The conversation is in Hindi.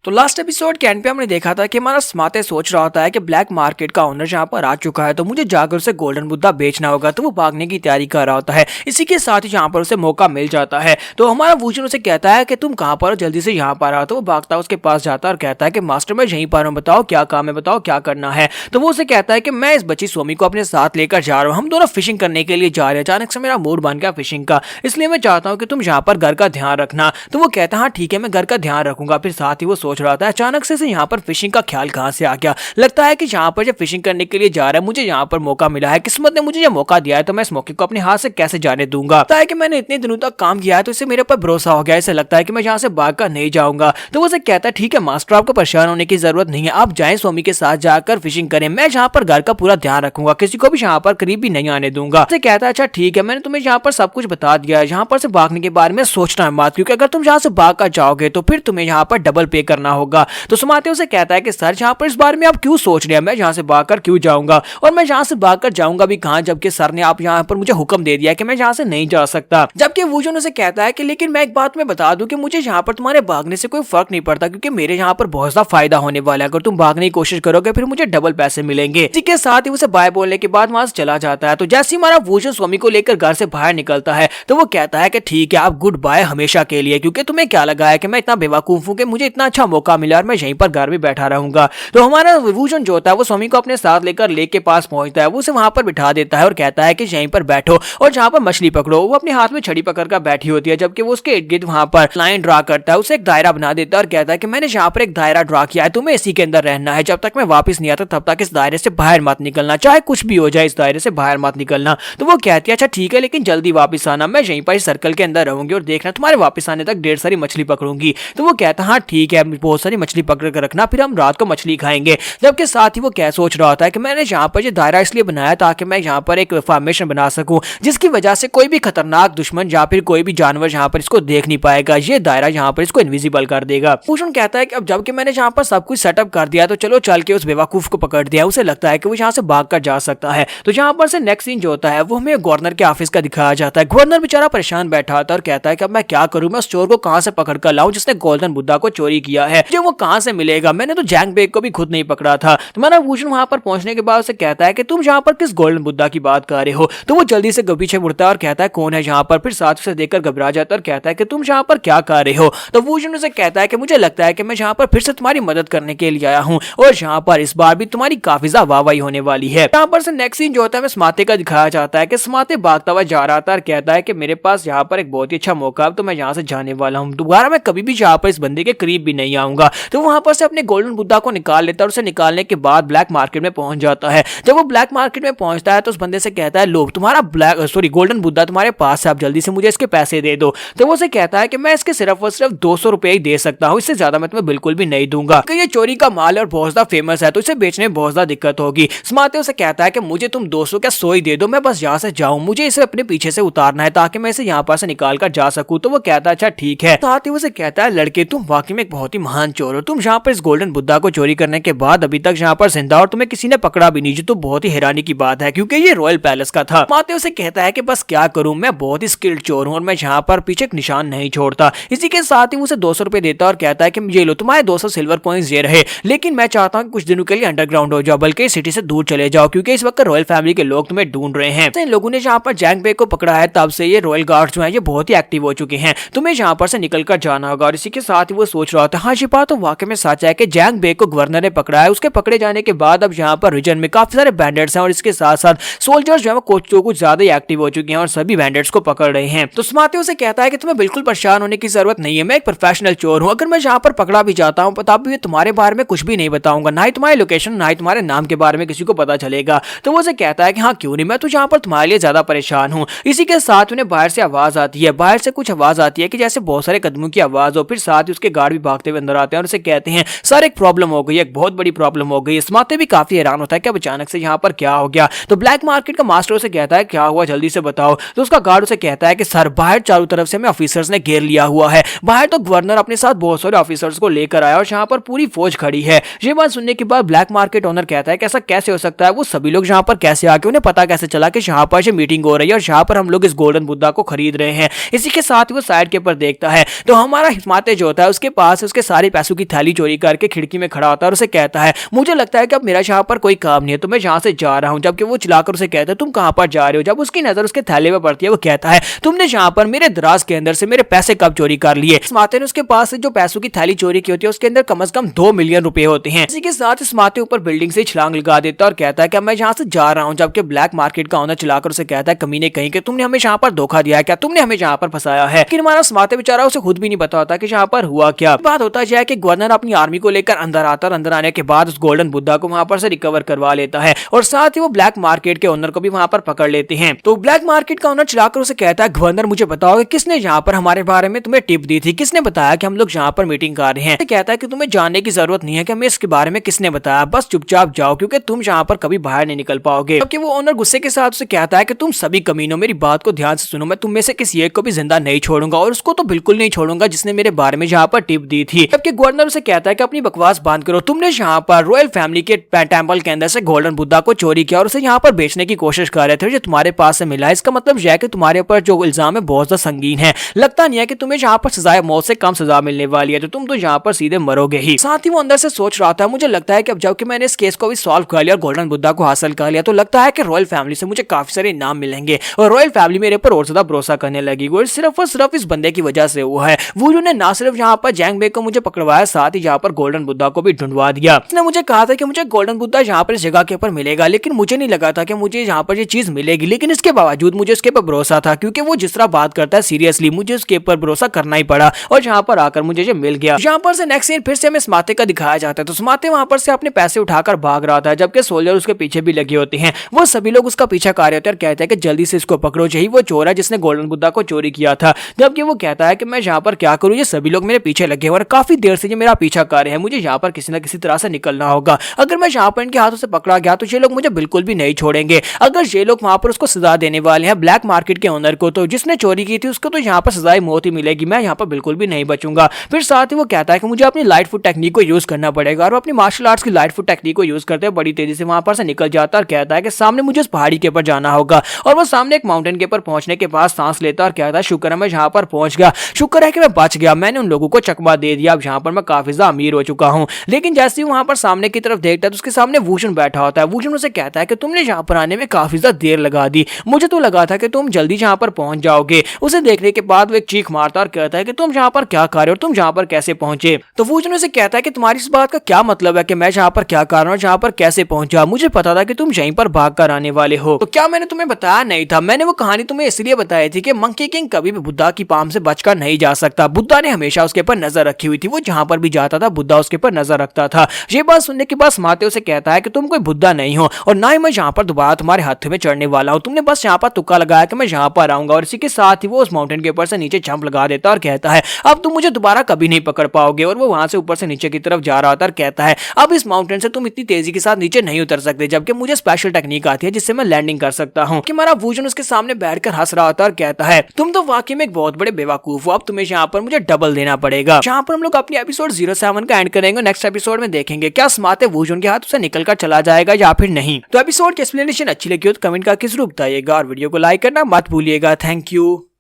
तो लास्ट एपिसोड के एंड पे हमने देखा था कि हमारा स्मार्टे सोच रहा होता है कि ब्लैक मार्केट का ओनर यहाँ पर आ चुका है तो मुझे जाकर उसे गोल्डन बुद्धा बेचना होगा। तो वो भागने की तैयारी कर रहा होता है। इसी के साथ ही यहाँ पर उसे मौका मिल जाता है। तो हमारा वूजन उसे कहता है कि तुम कहाँ पर हो, जल्दी से यहाँ पर आओ। तो वो भागता है, उसके पास जाता है और कहता है कि मास्टर मैं यहीं पर हूँ, बताओ क्या काम है, बताओ क्या करना है। तो वो उसे कहता है कि मैं इस बच्ची सोमी को अपने साथ लेकर जा रहा हूँ, हम दोनों फिशिंग करने के लिए जा रहे हैं। अचानक से मेरा मूड बन गया फिशिंग का, इसलिए मैं चाहता हूँ कि तुम यहाँ पर घर का ध्यान रखना। तो वो कहता है हाँ ठीक है, मैं घर का ध्यान रखूंगा। फिर साथ ही वो सोच रहा था अचानक से यहाँ पर फिशिंग का ख्याल कहां से आ गया। लगता है कि यहाँ पर जब फिशिंग करने के लिए जा रहा है, मुझे यहाँ पर मौका मिला है, किस्मत ने मुझे ये मौका दिया है, तो मैं इस मौके को अपने हाथ से कैसे जाने दूंगा। लगता है कि मैंने इतने दिनों तक काम किया है तो इसे मेरे पर भरोसा हो गया, इसे लगता है कि मैं यहाँ से भाग कर नहीं जाऊंगा। तो वो उसे कहता है ठीक है मास्टर, आपको परेशान होने की जरूरत नहीं है, आप जाएं स्वामी के साथ जाकर फिशिंग करें, मैं यहाँ पर घर का पूरा ध्यान रखूंगा, किसी को भी यहाँ पर करीब भी नहीं आने दूंगा। उसे कहता है अच्छा ठीक है, मैंने तुम्हें यहाँ पर सब कुछ बता दिया है, यहाँ पर से भागने के बारे में सोचना है मत, क्योंकि अगर तुम यहाँ से भाग कर जाओगे तो फिर तुम्हें यहाँ पर डबल पे करना होगा। तो समाते उसे कहता है कि सर यहाँ पर इस बारे में आप क्यों सोच रहे हैं, मैं यहाँ से भागकर क्यों जाऊंगा, और मैं यहाँ से भागकर जाऊंगा भी कहां, जबकि सर ने आप यहाँ पर मुझे हुक्म दे दिया कि मैं यहाँ से नहीं जा सकता। जबकि वूजन उसे कहता है कि लेकिन मैं एक बात में बता दूं कि मुझे यहाँ पर तुम्हारे भागने से कोई फर्क नहीं पड़ता, क्योंकि मेरे यहाँ पर बहुत ज्यादा फायदा होने वाला है, अगर तुम भागने की कोशिश करोगे फिर मुझे डबल पैसे मिलेंगे। इसी के साथ ही उसे बाय बोलने के बाद वहां से चला जाता है। तो जैसे ही हमारा वूजन स्वामी को लेकर घर से बाहर निकलता है तो वो कहता है कि ठीक है आप गुड बाय हमेशा के लिए, क्योंकि तुम्हें क्या लगा है कि मैं इतना बेवकूफ हूँ कि मुझे इतना अच्छा मौका मिला और मैं यहीं पर घर में बैठा रहूंगा। तो हमारा वूजन जो होता है वो स्वामी को अपने साथ लेकर लेक के पास पहुंचता है, वो उसे वहां पर बिठा देता है और कहता है कि यहीं पर बैठो और जहां पर मछली पकड़ो। वो अपने हाथ में छड़ी पकड़कर बैठी होती है, जबकि वो उसके इर्द गिर्द वहां पर लाइन ड्रा करता है, उसे एक दायरा बना देता है और कहता है कि मैंने यहाँ पर एक दायरा ड्रा किया है, तुम्हें इसी के अंदर रहना है, जब तक मैं वापस नहीं आता तब तक इस दायरे से बाहर मत निकलना, चाहे कुछ भी हो जाए इस दायरे से बाहर मत निकलना। तो वो कहती है अच्छा ठीक है, लेकिन जल्दी वापस आना, मैं यहीं पर सर्कल के अंदर रहूंगी और देखना तुम्हारे वापस आने तक ढेर सारी मछली पकड़ूंगी। तो वो कहता है हाँ ठीक है, बहुत सारी मछली पकड़ कर रखना, फिर हम रात को मछली खाएंगे। जबकि साथ ही वो क्या सोच रहा होता है कि मैंने यहाँ पर ये दायरा इसलिए बनाया ताकि मैं यहाँ पर एक फॉर्मेशन बना सकूं, जिसकी वजह से कोई भी खतरनाक दुश्मन या फिर कोई भी जानवर यहाँ पर इसको देख नहीं पाएगा, ये दायरा यहाँ पर इसको इनविजिबल कर देगा। भूषण कहता है कि अब जबकि मैंने यहाँ पर सब कुछ सेटअप कर दिया तो चलो चल के उस बेवकूफ को पकड़ दिया। उसे लगता है कि वो यहाँ से भाग कर जा सकता है। तो यहाँ पर से नेक्स्ट सीन जो होता है वो हमें गवर्नर के ऑफिस का दिखाया जाता है। गवर्नर बेचारा परेशान बैठा होता है और कहता है कि अब मैं क्या करूं, मैं उस चोर को कहां से पकड़ कर लाऊं जिसने गोल्डन बुद्धा को चोरी किया है, जो वो कहां से मिलेगा, मैंने तो जैंग बेग को भी खुद नहीं पकड़ा था। तुम्हारा भूषण वहां पर पहुंचने के बाद उसे कहता है कि तुम यहाँ पर किस गोल्डन बुद्धा की बात कर रहे हो। तो वो जल्दी से पीछे मुड़ता है और कहता है कौन है यहाँ पर, फिर साथ से देखकर घबरा जाता है और कहता है कि तुम यहाँ पर क्या कर रहे हो। तो भूषण उसे कहता है कि मुझे लगता है कि मैं यहाँ पर फिर से तुम्हारी मदद करने के लिए आया हूँ और यहाँ पर इस बार भी तुम्हारी काफी ज्यादा वाहवाही होने वाली है। यहाँ पर से नेक्स्ट सीन जो होता है स्माते का दिखाया जाता है कि स्माते भागता हुआ जा रहा था और कहता है कि मेरे पास यहाँ पर एक बहुत ही अच्छा मौका है, तो मैं यहाँ से जाने वाला हूँ, दोबारा मैं कभी भी यहाँ पर इस बंदे के करीब भी नहीं आऊंगा। तो वहां पर से अपने गोल्डन बुद्धा को निकाल लेता है और उसे निकालने के बाद ब्लैक मार्केट में पहुंच जाता है। जब वो ब्लैक मार्केट में पहुंचता है तो उस बंदे से कहता है लो तुम्हारा गोल्डन बुद्धा तुम्हारे पास है, आप जल्दी से मुझे इसके पैसे दे दो। तो वो उसे कहता है कि मैं इसके सिर्फ और सिर्फ 200 रुपए ही दे सकता हूँ, इससे ज्यादा मैं तुम्हें बिल्कुल भी नहीं दूंगा, क्योंकि ये चोरी का माल और बहुत ज्यादा फेमस है, तो इसे बेचने में बहुत ज्यादा दिक्कत होगी। स्मार्टे उसे कहता है कि मुझे तुम 200 क्या 100 ही दे दो, मैं बस यहाँ से जाऊं, मुझे इसे अपने पीछे से उतारना है ताकि मैं इसे यहाँ पर से निकाल कर जा सकूं। तो वो कहता है अच्छा ठीक है। साथ ही उसे कहता है लड़के तुम वाकई में एक बहुत ही महान चोर हो, तुम यहाँ पर इस गोल्डन बुद्धा को चोरी करने के बाद अभी तक यहाँ पर जिंदा और तुम्हें किसी ने पकड़ा भी नहीं, जो तो बहुत ही हैरानी की बात है क्योंकि ये रॉयल पैलेस का था। स्मार्टे उसे कहता है कि बस क्या करूं, मैं बहुत ही स्किल्ड चोर हूं और मैं यहाँ पर पीछे एक निशान नहीं छोड़ता। इसी के साथ ही उसे 200 रुपए देता और कहता है कि ये लो तुम्हारे 200 सिल्वर पॉइंट्स ये रहे, लेकिन मैं चाहता हूँ कुछ दिनों के लिए अंडरग्राउंड हो जाओ, बल्कि सिटी से दूर चले जाओ, क्योंकि इस वक्त रॉयल फैमिली के लोग तुम्हें ढूंढ रहे हैं। इन लोगों ने जहाँ पर जैंग बेग को पकड़ा है तब से ये रॉयल गार्ड्स जो है ये बहुत ही एक्टिव हो चुके हैं, तुम्हें यहाँ पर से निकल कर जाना होगा। और इसी के साथ ही वो सोच रहा होता है हाँ ये बात तो वाकई में सच है कि जैंग बेग को गवर्नर ने पकड़ा है, उसके पकड़े जाने के बाद अब यहाँ पर रीजन में काफी सारे बैंडेट्स हैं और इसके साथ साथ सोल्जर्स जो है कुछ ज्यादा ही एक्टिव हो चुके हैं और सभी बैंडेट्स को पकड़ रहे हैं। तो स्मार्टे उसे कहता है कि तुम्हें बिल्कुल परेशान होने की जरूरत नहीं है, मैं एक प्रोफेशनल चोर हूँ, अगर मैं यहाँ पर पकड़ा भी जाता हूँ तब भी तुम्हारे बारे में कुछ भी नहीं बताऊंगा, ना ही तुम्हारी लोकेशन ना ही तुम्हारे नाम के बारे में किसी को पता चलेगा। तो वो उसे कहता है कि हाँ क्यों नहीं, मैं तो यहाँ पर तुम्हारे लिए ज्यादा परेशान हूँ। इसी के साथ उन्हें बाहर से आवाज आती है, बाहर से कुछ आवाज आती है कि जैसे बहुत सारे कदमों की आवाज हो, फिर साथ ही उसके गार्ड भी भागते हुए अंदर आते हैं और उसे कहते हैं सर एक प्रॉब्लम हो गई, एक बहुत बड़ी प्रॉब्लम हो गई। स्मार्टे भी काफी हैरान होता है कि अब अचानक से यहाँ पर क्या हो गया। तो ब्लैक मार्केट का मास्टर उसे कहता है क्या हुआ जल्दी से बताओ। तो उसका गार्ड उसे कहता है कि सर बाहर चारों तरफ से हमें ऑफिसर्स ने घेर लिया हुआ है, बाहर तो गवर्नर अपने साथ बहुत सारे ऑफिसर्स को लेकर आया और यहाँ पर पूरी फौज खड़ी है। ये बात सुनने के बाद ब्लैक मार्केट ओनर कहता है कि ऐसा कैसे हो सकता है, वो सभी लोग यहाँ पर कैसे आके, उन्हें पता कैसे चला कि यहाँ पर मीटिंग हो रही है और यहाँ पर हम लोग इस गोल्डन बुद्धा को खरीद रहे हैं। इसी के साथ वो साइड के ऊपर देखता है तो हमारा स्मार्टे जो होता है उसके पास उसके सारे पैसों की थैली चोरी करके खिड़की में खड़ा होता है और उसे कहता है मुझे लगता है कि अब मेरा यहाँ पर कोई काम नहीं है तो मैं यहाँ से जा रहा हूँ। जबकि वो चिल्लाकर उसे कहता है तुम कहाँ पर जा रहे हो। जब उसकी नजर उसके थैले में पड़ती है वो कहता है तुमने यहाँ पर मेरे दराज के अंदर से मेरे पैसे कब चोरी कर लिए। स्मार्टे ने उसके पास से जो पैसों की थैली चोरी की होती है उसके अंदर कम से कम 2 मिलियन रुपए होते हैं। इसी के साथ स्मार्टे ऊपर बिल्डिंग से छलांग लगा देता है और कहता है कि मैं यहाँ से जा रहा हूँ। जबकि ब्लैक मार्केट का ओनर चिल्लाकर उसे कहता है कमीने कहीं कि तुमने हमें यहाँ पर धोखा दिया है क्या, तुमने हमें यहाँ पर फंसाया है। लेकिन हमारा स्मार्टे बेचारा उसे खुद भी नहीं पता होता कि यहाँ पर हुआ क्या। बात होता है कि गवर्नर अपनी आर्मी को लेकर अंदर आता है। अंदर आने के बाद उस गोल्डन बुद्धा को वहां पर से रिकवर करवा लेता है और साथ ही वो ब्लैक मार्केट के ओनर को भी वहां पर पकड़ लेते हैं। तो ब्लैक मार्केट का ओनर चिल्लाकर उसे कहता है गवर्नर मुझे बताओ कि किसने यहाँ पर हमारे बारे में तुम्हें टिप दी थी, किसने बताया कि हम लोग यहाँ पर मीटिंग कर रहे हैं। कहता है कि तुम्हें जानने की जरूरत नहीं है कि हमें इसके बारे में किसने बताया, बस चुपचाप जाओ क्योंकि तुम यहाँ पर कभी बाहर नहीं निकल पाओगे। जबकि वो ओनर गुस्से के साथ उसे कहता है कि तुम सभी कमीनों मेरी बात को ध्यान से सुनो, मैं तुम में से किसी एक को भी जिंदा नहीं छोड़ूंगा और उसको तो बिल्कुल नहीं छोड़ूंगा जिसने मेरे बारे में यहाँ पर टिप दी थी। जबकि गवर्नर उसे कहता है कि अपनी बकवास बंद करो, तुमने यहाँ पर रॉयल फैमिली के टेंपल के अंदर से गोल्डन बुद्धा को चोरी किया और उसे यहाँ पर बेचने की कोशिश कर रहे थे जो तुम्हारे पास से मिला है। इसका मतलब यह है कि तुम्हारे ऊपर जो इल्जाम है बहुत ज्यादा संगीन है। लगता नहीं है कि तुम्हें यहाँ पर सजाए मौत से कम सजा मिलने वाली है, तो तुम तो यहाँ पर सीधे मरोगे ही। साथ ही वो अंदर से सोच रहा था मुझे लगता है कि अब जबकि मैंने इस केस को भी सॉल्व कर लिया और गोल्डन बुद्धा को हासिल कर लिया तो लगता है कि रॉयल फैमिली से मुझे काफी सारे इनाम मिलेंगे और रॉयल फैमिली मेरे ऊपर और ज्यादा भरोसा करने लगी। और सिर्फ इस बंदे की वजह से हुआ है। वो ने ना सिर्फ यहाँ पर जैंग बेग को मुझे पकड़वाया, साथ ही यहाँ पर गोल्डन बुद्धा को भी ढूंढवा दिया। उसने मुझे कहा था कि मुझे गोल्डन बुद्धा यहाँ पर इस जगह के ऊपर मिलेगा, लेकिन मुझे नहीं लगा था कि मुझे यहाँ पर ये चीज मिलेगी। लेकिन इसके बावजूद मुझे उसके ऊपर भरोसा था क्योंकि वो जिस तरह बात करता है सीरियसली मुझे उसके ऊपर भरोसा करना ही पड़ा और यहाँ पर आकर मुझे ये मिल गया। यहाँ पर से नेक्स्ट सीन फिर से हमें स्मार्टे का दिखाया जाता है। तो स्मार्टे वहां पर से अपने पैसे उठाकर भाग रहा था जबकि सोल्जर उसके पीछे भी लगे होते हैं। वो सभी लोग उसका पीछा कर रहे होते हैं और कहते हैं कि जल्दी से इसको पकड़ो, यही वो चोर है जिसने गोल्डन बुद्धा को चोरी किया था। जबकि वो कहता है कि मैं यहाँ पर क्या करूँ, ये सभी लोग मेरे पीछे लगे और काफी देर से ये मेरा पीछा कर रहे हैं, मुझे यहाँ पर किसी न किसी तरह से निकलना होगा। अगर मैं यहाँ पर इनके हाथों से पकड़ा गया तो ये लोग मुझे बिल्कुल भी नहीं छोड़ेंगे। अगर ये लोग वहां पर उसको सजा देने वाले हैं ब्लैक मार्केट के ओनर को, तो जिसने चोरी की थी उसको तो यहाँ पर सजाए मौत ही मिलेगी, मैं यहाँ पर बिल्कुल भी नहीं बचूंगा। फिर साथ ही वो कहता है कि मुझे अपनी लाइट फुट टेक्निक को यूज करना पड़ेगा और अपनी मार्शल आर्ट्स की लाइट फुट टेक्निक को यूज करते हुए बड़ी तेजी से वहां पर से निकल जाता और कहता है कि सामने मुझे उस पहाड़ी के ऊपर जाना होगा। और वो सामने एक माउंटेन के ऊपर पहुंचने के बाद सांस लेता और कहता है शुक्र है मैं यहाँ पर पहुंच गया, शुक्र है कि मैं बच गया, मैंने उन लोगों को चकमा दे दिया, अब यहाँ पर मैं काफी ज्यादा अमीर हो चुका हूँ। लेकिन जैसे ही वहां पर सामने की तरफ देखता है तो उसके सामने वूशन बैठा होता है। वूशन उसे कहता है कि तुमने यहाँ पर आने में काफी ज्यादा देर लगा दी, मुझे तो लगा था कि तुम जल्दी यहाँ पर पहुंच जाओगे। उसे देखने के बाद वो एक चीख मारता और कहता है कि तुम यहाँ पर क्या कर रहे हो, तुम यहाँ पर कैसे पहुंचे। तो वूशन उसे कहता है कि तुम्हारी इस बात का क्या मतलब है कि मैं यहाँ पर क्या कर रहा हूँ, यहाँ पर कैसे पहुंचा, मुझे पता था कि तुम यहीं पर भाग कर आने वाले हो। तो क्या मैंने तुम्हें बताया नहीं था? मैंने वो कहानी तुम्हें इसलिए बताई थी कि मंकी किंग कभी भी बुद्धा की पाम से बचकर नहीं जा सकता। बुद्धा ने हमेशा उसके ऊपर नजर रखी हुई थी, वो जहां पर भी जाता था बुद्धा उसके ऊपर नजर रखता था। ये बात सुनने के बाद स्मार्टे उसे कहता है कि तुम कोई बुद्धा नहीं हो और ना ही मैं यहाँ पर दोबारा तुम्हारे हाथ में चढ़ने वाला हूँ, तुमने बस यहाँ पर तुक्का लगाया कि मैं यहाँ पर आऊंगा। और इसी के साथ ही वो उस माउंटेन के ऊपर से नीचे जंप लगा देता और कहता है अब तुम मुझे दोबारा कभी नहीं पकड़ पाओगे। और वो वहां से ऊपर से नीचे की तरफ जा रहा होता और कहता है अब इस माउंटेन से तुम इतनी तेजी के साथ नीचे नहीं उतर सकते, जबकि मुझे स्पेशल टेक्निक आती है जिससे मैं लैंडिंग कर सकता हूँ। कि हमारा वूजन उसके सामने बैठकर हंस रहा होता और कहता है तुम तो वाकई में एक बहुत बड़े बेवकूफ हो, अब तुम्हें यहाँ पर मुझे डबल देना पड़ेगा। यहाँ पर हम लोग अपनी एपिसोड 07 का एंड करेंगे। नेक्स्ट एपिसोड में देखेंगे क्या स्मार्टे वूजन के हाथ उसे निकलकर चला जाएगा या फिर नहीं। तो एपिसोड की एक्सप्लेनेशन अच्छी लगी हो तो कमेंट करके जरूर बताइएगा और वीडियो को लाइक करना मत भूलिएगा। Thank you.